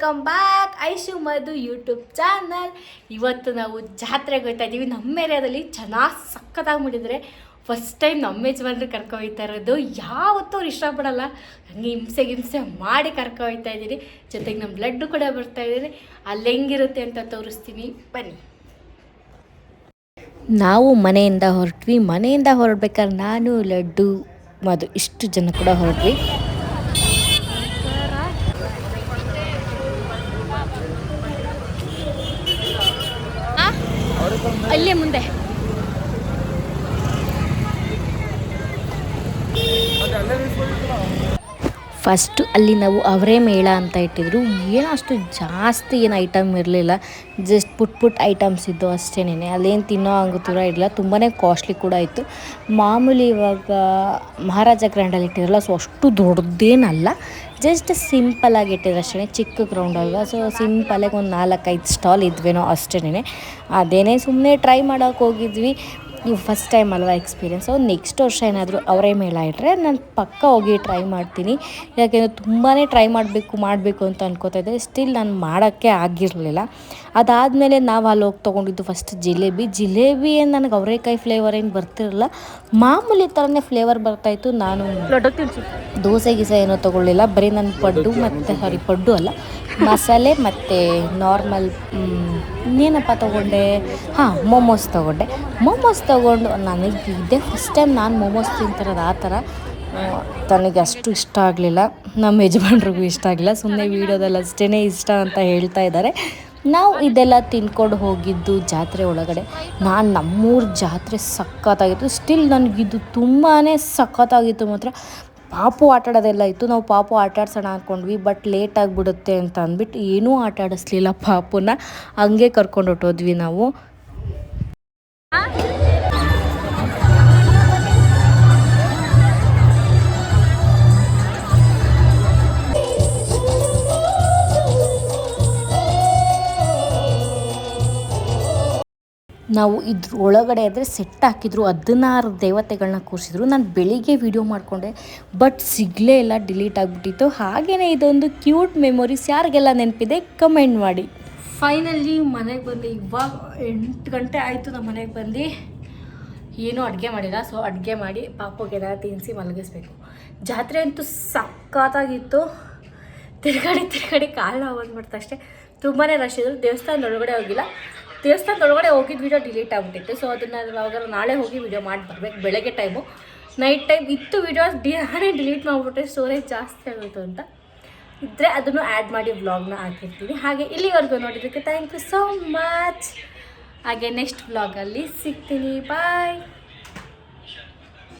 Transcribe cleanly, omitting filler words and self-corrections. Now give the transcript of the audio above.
Welcome back Aishu ಮಧು YouTube channel. ಇವತ್ತು ನಾವು ಜಾತ್ರೆಗೆ ಹೋಗ್ತಾ ಇದ್ದೀವಿ. ನಮ್ಮ ಏರಿಯಾದಲ್ಲಿ ಚೆನ್ನಾಗಿ ಸಕ್ಕತ್ತಾಗಿ ಮಾಡಿದರೆ ಫಸ್ಟ್ ಟೈಮ್ ನಮ್ಮ ಯಜಮಾನ್ರು ಕರ್ಕೊಯ್ತಾ ಇರೋದು. ಯಾವತ್ತೂ ಅವ್ರು ಇಷ್ಟಪಡಲ್ಲ, ಹಂಗೆ ಹಿಂಸೆ ಮಾಡಿ ಕರ್ಕೊಯ್ತಾ ಇದ್ದೀರಿ. ಜೊತೆಗೆ ನಮ್ಮ ಲಡ್ಡು ಕೂಡ ಬರ್ತಾ ಇದ್ದೀರಿ. ಅಲ್ಲಿ ಹೆಂಗಿರುತ್ತೆ ಅಂತ ತೋರಿಸ್ತೀನಿ, ಬನ್ನಿ. ನಾವು ಮನೆಯಿಂದ ಹೊರಡ್ಬೇಕಾದ್ರೆ ನಾನು ಲಡ್ಡು ಮಧು ಇಷ್ಟು ಜನ ಕೂಡ ಹೊರಟ್ವಿ. ಅಲ್ಲೇ ಮುಂದೆ ಫಸ್ಟು ಅಲ್ಲಿ ನಾವು ಅವರೇ ಮೇಳ ಅಂತ ಇಟ್ಟಿದ್ರು. ಏನೋ ಅಷ್ಟು ಜಾಸ್ತಿ ಏನು ಐಟಮ್ ಇರಲಿಲ್ಲ, ಜಸ್ಟ್ ಪುಟ್ ಐಟಮ್ಸ್ ಇದ್ದು ಅಷ್ಟೇನೆ. ಅಲ್ಲೇನು ತಿನ್ನೋ ಹಂಗೆ ಇರಲಿಲ್ಲ, ತುಂಬಾ ಕಾಸ್ಟ್ಲಿ ಕೂಡ ಇತ್ತು. ಮಾಮೂಲಿ ಇವಾಗ ಮಹಾರಾಜ ಗ್ರ್ಯಾಂಡಲ್ಲಿ ಇಟ್ಟಿರಲ್ಲ, ಸೊ ಅಷ್ಟು ದೊಡ್ಡದೇನಲ್ಲ, ಜಸ್ಟ್ ಸಿಂಪಲಾಗಿ ಇಟ್ಟಿದ್ರು ಅಷ್ಟೇ. ಚಿಕ್ಕ ಗ್ರೌಂಡ್ ಅಲ್ವಾ, ಸೊ ಸಿಂಪಲಾಗಿ ಒಂದು 4-5 ಸ್ಟಾಲ್ ಇದ್ವೇನೋ ಅಷ್ಟೇನೆ. ಅದೇನೇ ಸುಮ್ಮನೆ ಟ್ರೈ ಮಾಡೋಕೆ ಹೋಗಿದ್ವಿ. ನೀವು ಫಸ್ಟ್ ಟೈಮ್ ಅಲ್ವಾ ಎಕ್ಸ್ಪೀರಿಯೆನ್ಸು. ನೆಕ್ಸ್ಟ್ ವರ್ಷ ಏನಾದರೂ ಅವರೇ ಮೇಳ ಇಟ್ಟರೆ ನಾನು ಪಕ್ಕ ಹೋಗಿ ಟ್ರೈ ಮಾಡ್ತೀನಿ. ಯಾಕೆಂದರೆ ತುಂಬಾ ಟ್ರೈ ಮಾಡಬೇಕು ಅಂತ ಅನ್ಕೋತಾ ಇದ್ದೆ. ಸ್ಟಿಲ್ ನಾನು ಮಾಡೋಕ್ಕೆ ಆಗಿರಲಿಲ್ಲ. ಅದಾದಮೇಲೆ ನಾವು ಅಲ್ಲಿ ಹೋಗಿ ತೊಗೊಂಡಿದ್ದು ಫಸ್ಟ್ ಜಿಲೇಬಿ ಏನು ನನಗೆ ಅವರೇಕಾಯಿ ಫ್ಲೇವರ್ ಏನು ಬರ್ತಿರಲಿಲ್ಲ, ಮಾಮೂಲಿ ಥರನೇ ಫ್ಲೇವರ್ ಬರ್ತಾಯಿತ್ತು. ನಾನು ದೋಸೆ ಏನೋ ತೊಗೊಳ್ಳಿಲ್ಲ, ಬರೀ ನಾನು ಪಡ್ಡು ಅಲ್ಲ ಮಸಾಲೆ ಮತ್ತು ನಾರ್ಮಲ್ ಇನ್ನೇನಪ್ಪ ತೊಗೊಂಡೆ, ಮೋಮೋಸ್ ತೊಗೊಂಡು ನನಗೆ ಇದೇ ಫಸ್ಟ್ ಟೈಮ್ ನಾನು ಮೋಮೋಸ್ ತಿಂತಿರೋದು. ಆ ಥರ ನನಗೆ ಅಷ್ಟು ಇಷ್ಟ ಆಗಲಿಲ್ಲ, ನಮ್ಮ ಯಜಮಾನ್ರಿಗೂ ಇಷ್ಟ ಆಗಲಿಲ್ಲ. ಸುಮ್ಮನೆ ವೀಡಿಯೋದಲ್ಲಿ ಅಷ್ಟೇ ಇಷ್ಟ ಅಂತ ಹೇಳ್ತಾ ಇದ್ದಾರೆ. ನಾವು ಇದೆಲ್ಲ ತಿನ್ಕೊಂಡು ಹೋಗಿದ್ದು ಜಾತ್ರೆ ಒಳಗಡೆ. ನಮ್ಮೂರ ಜಾತ್ರೆ ಸಖತ್ತಾಗಿತ್ತು. ಸ್ಟಿಲ್ ನನಗಿದು ತುಂಬಾ ಸಖತ್ತಾಗಿತ್ತು ಮಾತ್ರ. ಪಾಪು ಆಟಾಡೋದೆಲ್ಲ ಇತ್ತು. ನಾವು ಪಾಪು ಆಟಾಡ್ಸೋಣ ಅಂದ್ಕೊಂಡ್ವಿ, ಬಟ್ ಲೇಟ್ ಆಗಿಬಿಡುತ್ತೆ ಅಂತ ಅಂದ್ಬಿಟ್ಟು ಏನೂ ಆಟ ಆಡಿಸ್ಲಿಲ್ಲ ಪಾಪುನ. ಹಂಗೆ ಕರ್ಕೊಂಡು ಹೊಟ್ಟೋದ್ವಿ ನಾವು. ನಾವು ಇದ್ರ ಒಳಗಡೆ ಆದರೆ ಸೆಟ್ ಹಾಕಿದ್ರು, 16 ದೇವತೆಗಳನ್ನ ಕೂರಿಸಿದ್ರು. ನಾನು ಬೆಳಿಗ್ಗೆ ವಿಡಿಯೋ ಮಾಡಿಕೊಂಡೆ, ಬಟ್ ಸಿಗಲೇ ಇಲ್ಲ, ಡಿಲೀಟ್ ಆಗಿಬಿಟ್ಟಿತ್ತು. ಹಾಗೆಯೇ ಇದೊಂದು ಕ್ಯೂಟ್ ಮೆಮೊರೀಸ್. ಯಾರಿಗೆಲ್ಲ ನೆನಪಿದೆ ಕಮೆಂಟ್ ಮಾಡಿ. ಫೈನಲಿ ಮನೆಗೆ ಬಂದು ಇವಾಗ 8 ಗಂಟೆ ಆಯಿತು. ನಮ್ಮ ಮನೆಗೆ ಬಂದು ಏನೂ ಅಡುಗೆ ಮಾಡಿಲ್ಲ, ಸೊ ಅಡುಗೆ ಮಾಡಿ ಪಾಪುಗೆಲ್ಲ ತಿನ್ನಿಸಿ ಮಲಗಿಸ್ಬೇಕು. ಜಾತ್ರೆ ಅಂತೂ ಸಖತ್ತಾಗಿತ್ತು. ತಿರುಗಾಡಿ ಕಾಲು ನೋವು ಬಂದ್ಬಿಡ್ತು ಅಷ್ಟೇ. ತುಂಬಾ ರಶ್ ಇದ್ರು. ದೇವಸ್ಥಾನದೊಳಗಡೆ ಹೋಗಿಲ್ಲ, ದೇವಸ್ಥಾನದೊಳಗಡೆ ಹೋಗಿದ್ದು ವಿಡಿಯೋ ಡಿಲೀಟ್ ಆಗಿಬಿಟ್ಟಿತ್ತು. ಸೊ ಅದನ್ನು ಯಾವಾಗ ನಾಳೆ ಹೋಗಿ ವಿಡಿಯೋ ಮಾಡಿ ಬರ್ಬೇಕು. ಬೆಳಗ್ಗೆ ಟೈಮು, ನೈಟ್ ಟೈಮ್ ಇತ್ತು ವಿಡಿಯೋಸ್, ನಾನೇ ಡಿಲೀಟ್ ಮಾಡಿಬಿಟ್ಟೆ, ಸ್ಟೋರೇಜ್ ಜಾಸ್ತಿ ಆಗೋಯ್ತು ಅಂತ. ಇದ್ದರೆ ಅದನ್ನು ಆ್ಯಡ್ ಮಾಡಿ ವ್ಲಾಗ್ನ ಹಾಕಿರ್ತೀನಿ. ಹಾಗೆ ಇಲ್ಲಿವರೆಗೂ ನೋಡಿದ್ದಕ್ಕೆ ಥ್ಯಾಂಕ್ ಯು ಸೋ ಮಚ್. ಹಾಗೆ ನೆಕ್ಸ್ಟ್ ವ್ಲಾಗಲ್ಲಿ ಸಿಗ್ತೀನಿ. ಬಾಯ್.